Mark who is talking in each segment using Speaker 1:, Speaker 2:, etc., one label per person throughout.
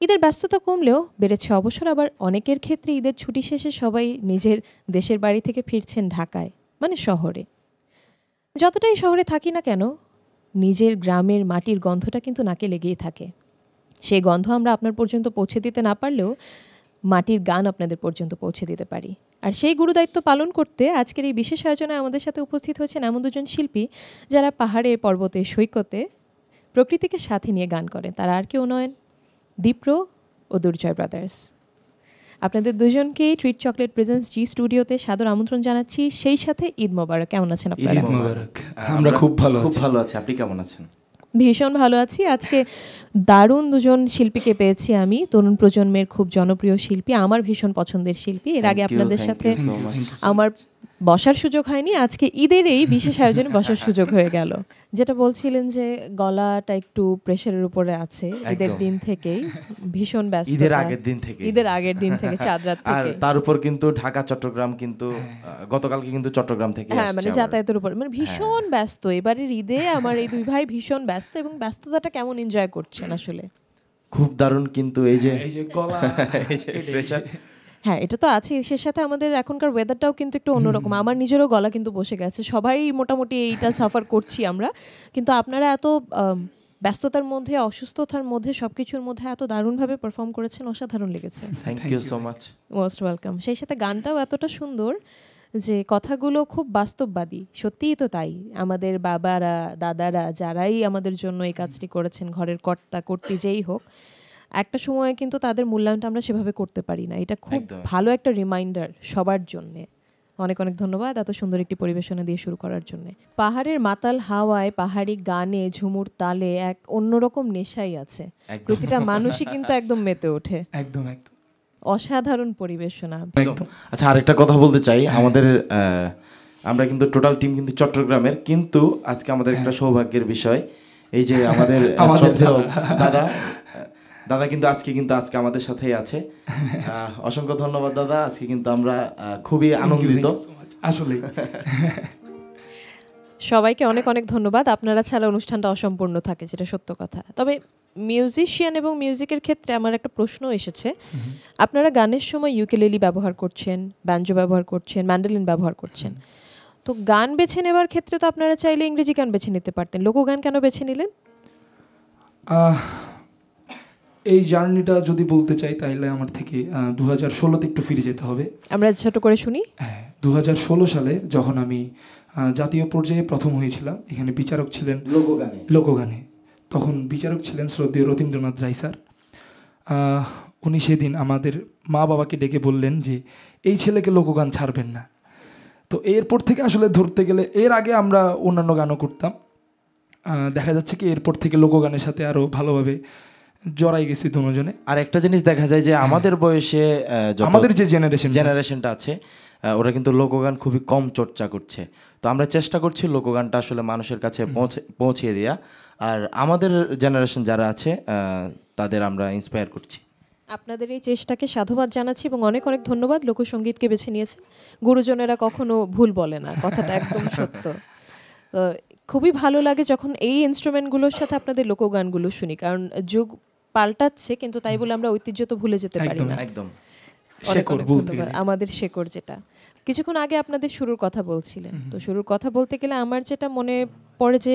Speaker 1: ঈদের ব্যস্ততা কমলেও বেড়েছে অবসর, আবার অনেকের ক্ষেত্রে ঈদের ছুটি শেষে সবাই নিজের দেশের বাড়ি থেকে ফিরছেন ঢাকায়, মানে শহরে। যতটাই শহরে থাকি না কেন, নিজের গ্রামের মাটির গন্ধটা কিন্তু নাকে লেগেই থাকে। সেই গন্ধ আমরা আপনার পর্যন্ত পৌঁছে দিতে না পারলেও মাটির গান আপনাদের পর্যন্ত পৌঁছে দিতে পারি। আর সেই গুরুদায়িত্ব পালন করতে আজকের এই বিশেষ আয়োজনে আমাদের সাথে উপস্থিত হয়েছেন এমন দুজন শিল্পী যারা পাহাড়ে, পর্বতে, সৈকতে প্রকৃতিকে সাথে নিয়ে গান করেন। তারা আর কেউ নয়, দীপ্র ও দুর্জয় ব্রাদার্স। আপনাদের দুজনকেই ট্রিট চকলেট প্রেজেন্স জি স্টুডিওতে সাদর আমন্ত্রণ জানাচ্ছি। সেই সাথে ঈদ মোবারক। কেমন আছেন আপনারা?
Speaker 2: ঈদ মোবারক। আমরা খুব ভালো আছি।
Speaker 3: আপনি কেমন আছেন?
Speaker 1: ভীষণ ভালো আছি। আজকে দারুণ দুজন শিল্পীকে পেয়েছি আমি, তরুণ প্রজন্মের খুব জনপ্রিয় শিল্পী, আমার ভীষণ পছন্দের শিল্পী। এর আগে আপনাদের সাথে আমার বসার সুযোগ হয়নি, আজকে ঈদের এই বিশেষ আয়োজনে বসার সুযোগ হয়ে গেল। যেটা বলছিলেন যে গলাটা একটু প্রেশারের উপরে আছে ঈদের দিন থেকেই, ভীষণ ব্যস্ত।
Speaker 3: ঈদের আগের দিন থেকে
Speaker 1: চাঁদ রাত
Speaker 3: আর
Speaker 1: থেকে।
Speaker 3: তার উপর কিন্তু ঢাকা চট্টগ্রাম কিন্তু গতকালকে কিন্তু চট্টগ্রাম থেকে
Speaker 1: হ্যাঁ, মানে যাতায়াতের উপর মানে ভীষণ ব্যস্ত। এবারের ঈদে আমার এই দুই ভাই ভীষণ ব্যস্ত, এবং ব্যস্ততাটা কেমন এনজয় করছেন আসলে?
Speaker 3: খুব দারুণ। কিন্তু এই যে
Speaker 2: গলা,
Speaker 3: এই যে প্রেশার,
Speaker 1: হ্যাঁ, এটা তো আছে। সে সাথে আমাদের এখনকার ওয়েদারটাও কিন্তু একটু অন্যরকম। আমার নিজেরও গলা কিন্তু বসে গেছে, সবাই মোটামুটি এইটা সাফার করছি আমরা। কিন্তু আপনারা এত ব্যস্ততার মধ্যে, অসুস্থতার মধ্যে, সবকিছুর মধ্যে এত দারুণভাবে পারফর্ম করেছেন, অসাধারণ লেগেছে।
Speaker 3: Thank you so much.
Speaker 1: Most welcome. সেই সাথে গানটাও এতটা সুন্দর যে কথাগুলো খুব বাস্তববাদী। সত্যিই তো তাই। আমাদের বাবারা, দাদারা, যারাই আমাদের জন্য এই কাজটি করেছেন, ঘরের কর্তা কর্ত্রী যেই হোক, একটা সময় কিন্তু তাদের মূল্যায়নটা আমরা সেভাবে করতে পারি না। এটা খুব ভালো একটা রিমাইন্ডার সবার জন্যে। অনেক অনেক ধন্যবাদ এত সুন্দর একটি পরিবেশনা দিয়ে শুরু করার জন্য। পাহাড়ের মাতাল হাওয়ায়, পাহাড়ি গানে, ঝুমুর তালে এক অন্যরকম নেশাই আছে। প্রতিটা মানুষই কিন্তু একদম মেতে ওঠে।
Speaker 2: একদম
Speaker 1: অসাধারণ পরিবেশনা।
Speaker 3: আচ্ছা, আরেকটা কথা বলতে চাই। আমাদের আমরা কিন্তু টোটাল টিম কিন্তু চট্টগ্রামের, কিন্তু আজকে আমাদের একটা সৌভাগ্যের বিষয়, এই যে আমাদের দাদা কিন্তু আজকে আমাদের সাথেই আছে। অসংখ্য ধন্যবাদ দাদা। আজকে কিন্তু আমরা খুবই আনন্দিত
Speaker 2: আসলে।
Speaker 1: সবাইকে অনেক অনেক ধন্যবাদ। আপনারা ছাড়া অনুষ্ঠানটা অসম্পূর্ণ থাকে, যেটা সত্য কথা। তবে মিউজিশিয়ান এবং মিউজিকের ক্ষেত্রে আমার একটা প্রশ্ন এসেছে। আপনারা গানের সময় ইউকেলেলি ব্যবহার করছেন, ব্যাঞ্জো ব্যবহার করছেন, ম্যান্ডোলিন ব্যবহার করছেন। তো গান বেছে নেবার ক্ষেত্রে তো আপনারা চাইলে ইংরেজি গান বেছে নিতে পারতেন, লোকগান কেন বেছে নিলেন?
Speaker 2: এই জার্নিটা যদি বলতে চাই তাহলে আমার থেকে 2016-তে একটু ফিরে যেতে হবে।
Speaker 1: আমরা ছোট করে শুনি।
Speaker 2: হ্যাঁ, 2016 সালে যখন আমি জাতীয় পর্যায়ে প্রথম হয়েছিলাম, এখানে বিচারক ছিলেন লোকগানে। তখন বিচারক ছিলেন শ্রদ্ধেয় রথীন্দ্রনাথ রায় স্যার। উনি সেদিন আমাদের মা বাবাকে ডেকে বললেন যে এই ছেলেকে লোকগান ছাড়বেন না। তো এরপর থেকে আসলে ধরতে গেলে, এর আগে আমরা অন্যান্য গানও করতাম, দেখা যাচ্ছে কি এরপর থেকে লোকগানের সাথে আরও ভালোভাবে জড়াই গেছি দুজনে।
Speaker 3: আর একটা জিনিস দেখা যায় যে আমাদের বয়সে
Speaker 2: আমাদের যে
Speaker 3: জেনারেশনটা আছে, ওরা কিন্তু লোকগান খুবই কম চর্চা করছে। তো আমরা চেষ্টা করছি লোকগানটা আসলে মানুষের কাছে পৌঁছিয়ে দেওয়া। আর আমাদের জেনারেশন যারা আছে তাদের আমরা ইন্সপায়ার করছি।
Speaker 1: আপনাদের এই চেষ্টাকে সাধুবাদ জানাচ্ছি এবং অনেক অনেক ধন্যবাদ। লোকসঙ্গীতকে বেছে নিয়েছেন। গুরুজনেরা কখনো ভুল বলে না, কথাটা একদম সত্য। খুবই ভালো লাগে যখন এই ইনস্ট্রুমেন্টগুলোর সাথে আপনাদের লোকগানগুলো শুনি, কারণ যুগ পাল্টাচ্ছে কিন্তু তাই বলে আমরা ঐতিহ্য তো ভুলে যেতে পারি না।
Speaker 3: একদম
Speaker 1: আমাদের শেকড় যেটা। কিছুক্ষণ আগে আপনাদের শুরুর কথা বলছিলেন, তো শুরুর কথা বলতে গেলে আমার যেটা মনে পড়ে যে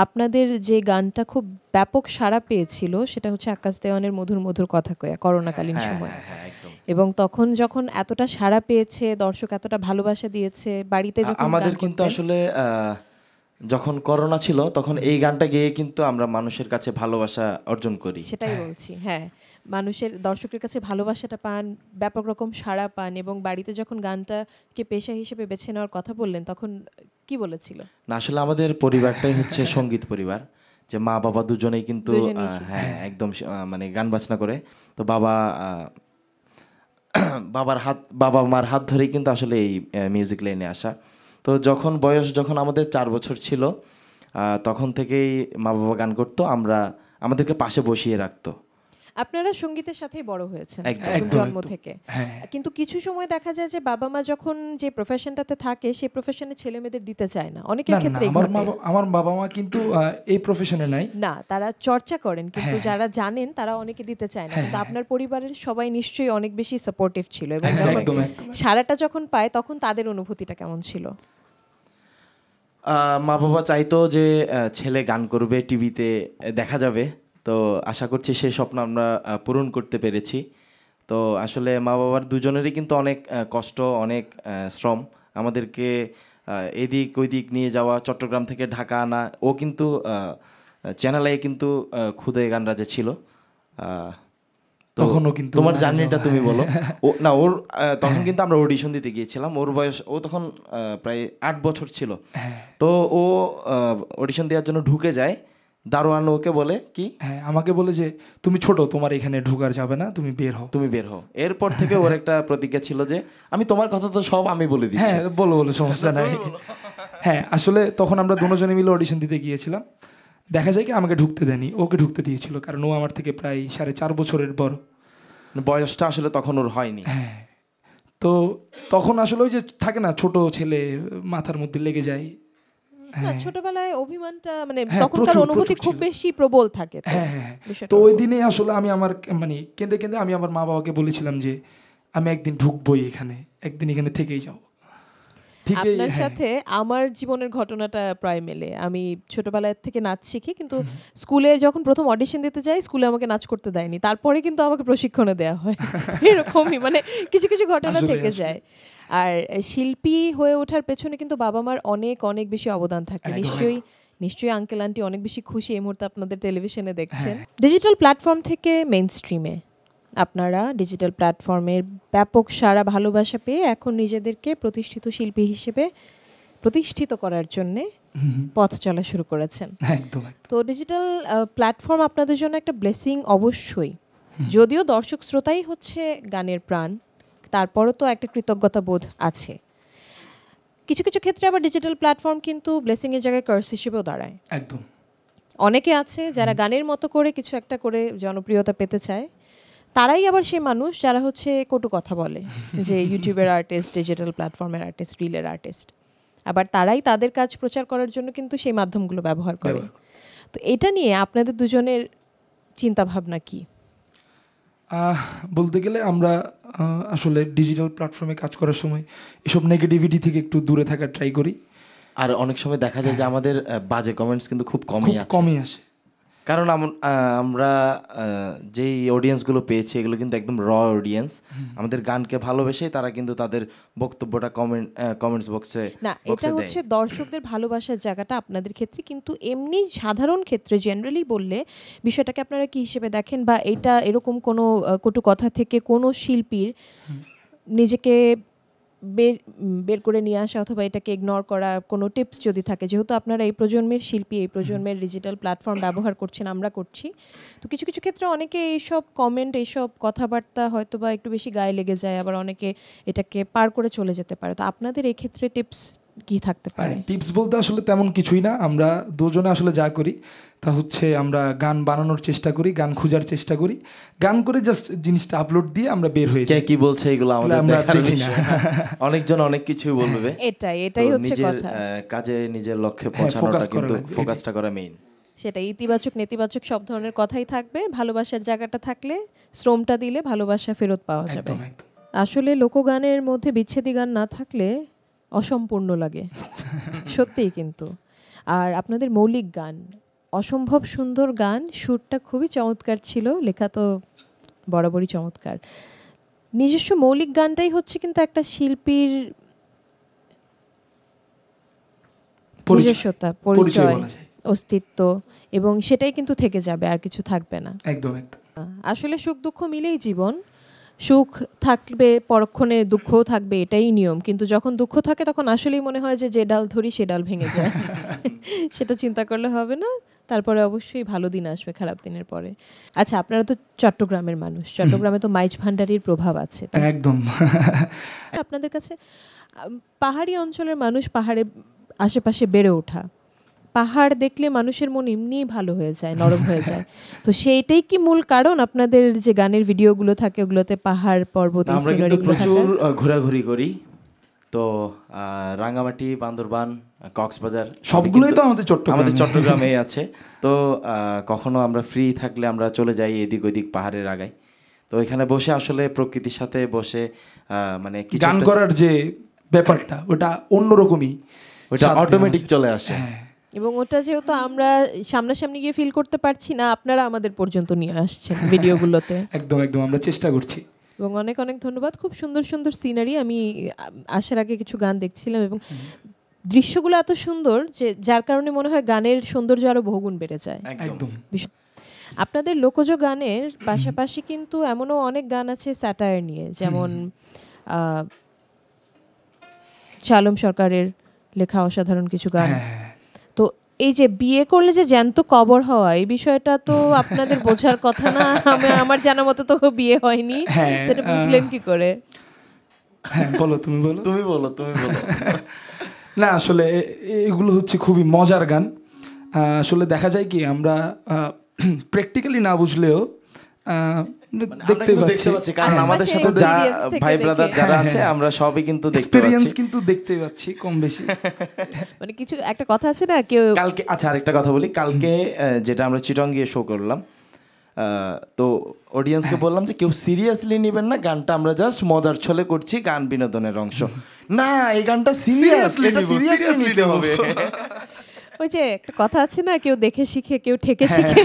Speaker 1: আপনাদের যে গানটা খুব ব্যাপক সাড়া পেয়েছিল সেটা হচ্ছে আকাশ দেওয়ানের মধুর মধুর কথা কয়া, করোনাকালীন সময়। এবং তখন যখন এতটা সাড়া পেয়েছে, দর্শক এতটা ভালোবাসা দিয়েছে, বাড়িতে যখন
Speaker 3: আমাদের কিন্তু আসলে যখন করোনা ছিল তখন এই গানটা গেয়ে কিন্তু আমরা মানুষের কাছে ভালোবাসা অর্জন করি।
Speaker 1: সেটাই বলছি। হ্যাঁ, মানুষের, দর্শকের কাছে ভালোবাসাটা পান, ব্যাপক রকম সাড়া পান, এবং বাড়িতে যখন গানটাকে পেশা হিসেবে বেছে নেওয়ার কথা বললেন তখন কি বলেছিল?
Speaker 3: না, আসলে আমাদের পরিবারটাই হচ্ছে সঙ্গীত পরিবার, যে মা বাবা দুজনেই কিন্তু হ্যাঁ একদম মানে গান বাজনা করে। তো বাবা মার হাত ধরেই কিন্তু আসলে এই মিউজিক লাইনে আসা। তো যখন আমাদের 4 বছর ছিল, তখন থেকেই মা বাবা গান করতো, আমাদেরকে পাশে বসিয়ে রাখতো।
Speaker 1: আপনারা সঙ্গীতের সাথেই বড় হয়েছেন
Speaker 3: একদম,
Speaker 1: একদম
Speaker 2: একদম,
Speaker 1: জন্ম
Speaker 2: একদম।
Speaker 1: থেকে।
Speaker 2: হ্যাঁ
Speaker 1: কিন্তু কিছু সময় দেখা যায় যে বাবা মা যখন যে প্রফেশনটাতে থাকে সেই প্রফেশনে ছেলে মেয়েদের দিতে চায় না, অনেকের
Speaker 2: না না
Speaker 1: ক্ষেত্রে
Speaker 2: আমার বাবা মা কিন্তু এই প্রফেশনে নাই।
Speaker 1: না, তারা চর্চা করেন কিন্তু
Speaker 2: হ্যাঁ।
Speaker 1: যারা জানেন তারা অনেকে দিতে চায় না।
Speaker 2: হ্যাঁ,
Speaker 1: কিন্তু
Speaker 2: হ্যাঁ।
Speaker 1: আপনার পরিবারের সবাই নিশ্চয়ই অনেক বেশি সাপোর্টিভ ছিল, এবং
Speaker 2: একদম,
Speaker 1: যখন
Speaker 2: একদম, একদম।
Speaker 1: সারাটা যখন পায় তখন তাদের অনুভূতিটা কেমন ছিল?
Speaker 3: মা বাবা চাইতো যে ছেলে গান করবে, টিভিতে দেখা যাবে। তো আশা করছি সেই স্বপ্ন আমরা পূরণ করতে পেরেছি। তো আসলে মা বাবার দুজনেরই কিন্তু অনেক কষ্ট, অনেক শ্রম। আমাদেরকে এদিক ওইদিক নিয়ে যাওয়া, চট্টগ্রাম থেকে ঢাকা আনা। ও কিন্তু চ্যানেলে কিন্তু খুদে গান রাজা ছিল। তো
Speaker 2: তখনও কিন্তু
Speaker 3: তোমার জার্নিটা তুমি বলো। ও না, ওর তখন কিন্তু আমরা অডিশন দিতে গিয়েছিলাম। ওর বয়স, ও তখন প্রায় 8 বছর ছিল। তো ও অডিশন দেওয়ার জন্য ঢুকে যায়, দারোয়ান ওকে বলে কি,
Speaker 2: হ্যাঁ আমাকে বলে যে তুমি ছোট, তোমার এখানে ঢুকার যাবে না, তুমি বের হও।
Speaker 3: তুমি বের হও। এরপর থেকে ওর একটা প্রতিজ্ঞা ছিল যে আমি তোমার কথা তো সব আমি বলে দিচ্ছি।
Speaker 2: হ্যাঁ বলো বলো, সমস্যা নাই। হ্যাঁ আসলে তখন আমরা দুজনে মিলে অডিশন দিতে গিয়েছিলাম। দেখা যায় কি আমাকে ঢুকতে দেয়নি, ওকে ঢুকতে দিয়েছিল, কারণ ও আমার থেকে প্রায় 4.5 বছরের বড়।
Speaker 3: বয়সটা আসলে তখন ওর হয়নি।
Speaker 2: হ্যাঁ তো তখন আসলে ওই যে থাকে না, ছোট ছেলে, মাথার মধ্যে লেগে যায়।
Speaker 1: না, ছোটবেলায় অভিমানটা মানে
Speaker 2: হ্যাঁ,
Speaker 1: তখনকার
Speaker 2: প্রচুর,
Speaker 1: অনুভূতি
Speaker 2: প্রচুর
Speaker 1: খুব
Speaker 2: ছিল।
Speaker 1: বেশি প্রবল থাকে। তো
Speaker 2: হ্যাঁ হ্যাঁ
Speaker 1: বিষয়টা
Speaker 2: তো ওই
Speaker 1: ওরকম।
Speaker 2: দিনে আসলে আমি আমার মানে কেঁদে কেঁদে আমি আমার মা বাবাকে বলেছিলাম যে আমি একদিন ঢুকবোই এখানে, একদিন এখানে থেকেই যাও। ঠিকই,
Speaker 1: আপনার
Speaker 2: হ্যাঁ।
Speaker 1: সাথে আমার জীবনের ঘটনাটা প্রায় মেলে। আমি ছোটবেলায় থেকে নাচ শিখি, কিন্তু স্কুলে যখন প্রথম অডিশন দিতে যাই স্কুলে আমাকে নাচ করতে দেয়নি, তারপরে কিন্তু আমাকে প্রশিক্ষণে দেওয়া হয়। এরকমই মানে কিছু কিছু ঘটনা
Speaker 2: আসলে,
Speaker 1: থেকে
Speaker 2: আসলে।
Speaker 1: যায়। আর শিল্পী হয়ে ওঠার পেছনে কিন্তু বাবা মার অনেক অনেক বেশি অবদান থাকে।
Speaker 2: একদম,
Speaker 1: নিশ্চয়ই নিশ্চয়ই আঙ্কেল আন্টি অনেক বেশি খুশি এই মুহূর্তে আপনাদের টেলিভিশনে দেখছেন। ডিজিটাল প্ল্যাটফর্ম থেকে মেইন স্ট্রিমে আপনারা ডিজিটাল প্ল্যাটফর্মের ব্যাপক সারা ভালোবাসা পেয়ে এখন নিজেদেরকে প্রতিষ্ঠিত শিল্পী হিসেবে প্রতিষ্ঠিত করার জন্যে পথ চলা শুরু করেছেন।
Speaker 2: একদম একদম।
Speaker 1: তো ডিজিটাল প্ল্যাটফর্ম আপনাদের জন্য একটা ব্লেসিং অবশ্যই। যদিও দর্শক শ্রোতাই হচ্ছে গানের প্রাণ, তারপরও তো একটা কৃতজ্ঞতা বোধ আছে। কিছু কিছু ক্ষেত্রে আবার ডিজিটাল প্ল্যাটফর্ম কিন্তু ব্লেসিংয়ের জায়গায় কার্স হিসেবেও দাঁড়ায়।
Speaker 2: একদম
Speaker 1: অনেকে আছে যারা গানের মতো করে কিছু একটা করে জনপ্রিয়তা পেতে চায়, তারাই আবার সেই মানুষ যারা হচ্ছে কটু কথা বলে যে ইউটিউবের আর্টিস্ট, ডিজিটাল প্ল্যাটফর্মের আর্টিস্ট, রিলের আর্টিস্ট। আবার তারাই তাদের কাজ প্রচার করার জন্য কিন্তু সেই মাধ্যমগুলো ব্যবহার করে। তো এটা নিয়ে আপনাদের দুজনের চিন্তা ভাবনা কি?
Speaker 2: বলতে গেলে আমরা আসলে ডিজিটাল প্ল্যাটফর্মে কাজ করার সময় এসব নেগেটিভিটি থেকে একটু দূরে থাকার ট্রাই করি।
Speaker 3: আর অনেক সময় দেখা যায় যে আমাদের বাজে কমেন্টস কিন্তু খুব
Speaker 2: খুব
Speaker 3: কমই আছে।
Speaker 2: কমই আসে,
Speaker 3: কারণ আমরা যেই অডিয়েন্সগুলো পেয়েছি এগুলো কিন্তু একদম র অডিয়েন্স। আমাদের গানকে ভালোবেসেই তারা কিন্তু তাদের বক্তব্যটা কমেন্টস বক্সে
Speaker 1: না, এটা হচ্ছে দর্শকদের ভালোবাসার জায়গাটা আপনাদের ক্ষেত্রে, কিন্তু এমনি সাধারণ ক্ষেত্রে জেনারেলি বললে বিষয়টাকে আপনারা কি হিসেবে দেখেন? বা এটা এরকম কোনো কটু কথা থেকে কোনো শিল্পীর নিজেকে বের করে নিয়ে আসা অথবা এটাকে ইগনোর করা কোনো টিপস যদি থাকে, যেহেতু আপনারা এই প্রজন্মের শিল্পী, এই প্রজন্মের ডিজিটাল প্ল্যাটফর্ম ব্যবহার করছেন, আমরা করছি, তো কিছু কিছু ক্ষেত্রে অনেকে এইসব কমেন্ট, এইসব কথাবার্তা হয়তো বা একটু বেশি গায়ে লেগে যায়, আবার অনেকে এটাকে পার করে চলে যেতে পারে। তো আপনাদের এই ক্ষেত্রে টিপস কি থাকতে পারে?
Speaker 2: টিপস বলতে আসলে তেমন কিছুই না। আমরা দুজনে আসলে যা করি তা হচ্ছে আমরা গান বানানোর চেষ্টা করি, গান খোঁজার চেষ্টা করি, গান করে জাস্ট জিনিসটা আপলোড দিয়ে আমরা বের হয়ে
Speaker 3: কে
Speaker 2: যাই।
Speaker 3: কি বলছে এগুলো আমাদের
Speaker 2: আমরা
Speaker 3: দেখার
Speaker 2: দেখি না।
Speaker 3: বিষয় না। অনেকজন অনেক কিছুই বলবে।
Speaker 1: এটাই
Speaker 3: তো
Speaker 1: হচ্ছে
Speaker 3: নিজের
Speaker 1: কথা।
Speaker 3: কাজে নিজের লক্ষ্যে
Speaker 2: focus
Speaker 3: পৌঁছানোটা
Speaker 2: করা
Speaker 3: কিন্তু
Speaker 2: লাগবে,
Speaker 3: ফোকাসটা করা মেইন।
Speaker 1: সেটা ইতিবাচক নেতিবাচক সব ধরনের কথাই থাকবে। ভালোবাসার জায়গাটা থাকলে, শ্রমটা দিলে ভালোবাসা ফেরত পাওয়া যাবে।
Speaker 2: একদম একদম।
Speaker 1: আসলে লোকগানের মধ্যে বিচ্ছেদী গান না থাকলে অসম্পূর্ণ লাগে সত্যিই কিন্তু। আর আপনাদের মৌলিক গান অসম্ভব সুন্দর গান, সুরটা খুবই চমৎকার ছিল, লেখা তো বরাবরই চমৎকার। নিজস্ব মৌলিক গানটাই হচ্ছে কিন্তু একটা শিল্পীর নিজস্বতা, পরিচয়,
Speaker 2: বলা যায়।
Speaker 1: অস্তিত্ব, এবং সেটাই কিন্তু থেকে যাবে, আর কিছু থাকবে না।
Speaker 2: একদম একদম।
Speaker 1: আসলে সুখ দুঃখ মিলেই জীবন। সুখ থাকবে, পরক্ষণে দুঃখও থাকবে, এটাই নিয়ম। কিন্তু যখন দুঃখ থাকে তখন আসলেই মনে হয় যে ডাল ধরি সে ডাল ভেঙে যায়। সেটা চিন্তা করলে হবে না। তারপরে অবশ্যই ভালো দিন আসবে খারাপ দিনের পরে। আচ্ছা, আপনারা তো চট্টগ্রামের মানুষ, চট্টগ্রামে তো মাইজ ভান্ডারির প্রভাব আছে।
Speaker 2: একদম।
Speaker 1: আপনাদের কাছে পাহাড়ি অঞ্চলের মানুষ, পাহাড়ের আশেপাশে বেড়ে ওঠা, পাহাড় দেখলে মানুষের মন এমনিই ভালো হয়ে যায়, নরম হয়ে যায়। তো সেইটাই কি মূল কারণ আপনাদের যে গানের ভিডিওগুলো থাকে ওগুলোতে পাহাড় পর্বত এই
Speaker 3: আমরা কিন্তু
Speaker 1: সিনারিগুলো
Speaker 3: প্রচুর
Speaker 1: থাকার?
Speaker 3: ঘোরাঘুরি করি। তো রাঙ্গামাটি, বান্দরবান, কক্সবাজার
Speaker 2: সবগুলোই তো আমাদের
Speaker 3: চট্টগ্রামেই আছে। তো কখনো আমরা ফ্রি থাকলে আমরা চলে যাই এদিক ওদিক পাহাড়ের আগায়। তো এখানে বসে আসলে প্রকৃতির সাথে বসে মানে কিছু
Speaker 2: গান করার যে ব্যাপারটা ওটা অন্যরকমই,
Speaker 3: ওটা অটোমেটিক চলে আসে।
Speaker 1: এবং ওটা যেহেতু আমরা সামনাসামনি গিয়ে ফিল করতে পারছি না, আপনারা আমাদের পর্যন্ত নিয়ে আসছেন ভিডিওগুলোতে।
Speaker 2: একদম একদম আমরা চেষ্টা করছি।
Speaker 1: এবং অনেক অনেক ধন্যবাদ। খুব সুন্দর সুন্দর সিনারি। আমি আসার আগে কিছু গান দেখছিলাম এবং দৃশ্যগুলো এত সুন্দর যে যার কারণে মনে হয় গানের সৌন্দর্য আরো বহুগুণ বেড়ে যায়।
Speaker 2: একদম।
Speaker 1: আপনাদের লোকজ গানের পাশাপাশি কিন্তু এমনও অনেক গান আছে স্যাটায়ার নিয়ে, যেমন শালম সরকারের লেখা অসাধারণ কিছু গান। তো এই যে বিয়ে করলে যে জ্যান্ত কবর হওয়া, এই বিষয়টা তো আপনাদের বোঝার কথা না। আমার জানা মতো তো বিয়ে হয়নি, এটা বুঝলেন কি করে?
Speaker 2: হ্যাঁ বলো, তুমি বলো।
Speaker 3: তুমি বলো।
Speaker 2: না আসলে এগুলো হচ্ছে খুবই মজার গান। আসলে দেখা যায় কি আমরা প্র্যাকটিক্যালি না বুঝলেও দেখতে পাচ্ছি,
Speaker 3: কারণ আমাদের সাথে যা ভাই ব্রাদার যারা আছে আমরা সবই কিন্তু
Speaker 2: এক্সপেরিয়েন্স কিন্তু দেখতে পাচ্ছি কম বেশি।
Speaker 1: মানে কিছু একটা কথা আছে না, কেউ
Speaker 3: কালকে, আচ্ছা আরেকটা কথা বলি, কালকে যেটা আমরা চিটং গিয়ে শো করলাম, তো অডিয়েন্সকে বললাম যে কেউ সিরিয়াসলি নেবেন না, গানটা আমরা জাস্ট মজার ছলে করছি, গান বিনোদনের অংশ না, এই গানটা সিরিয়াসলি নিতে হবে।
Speaker 1: ওই যে একটা কথা আছে না, কেউ দেখে শিখে কেউ ঠেকে শিখে।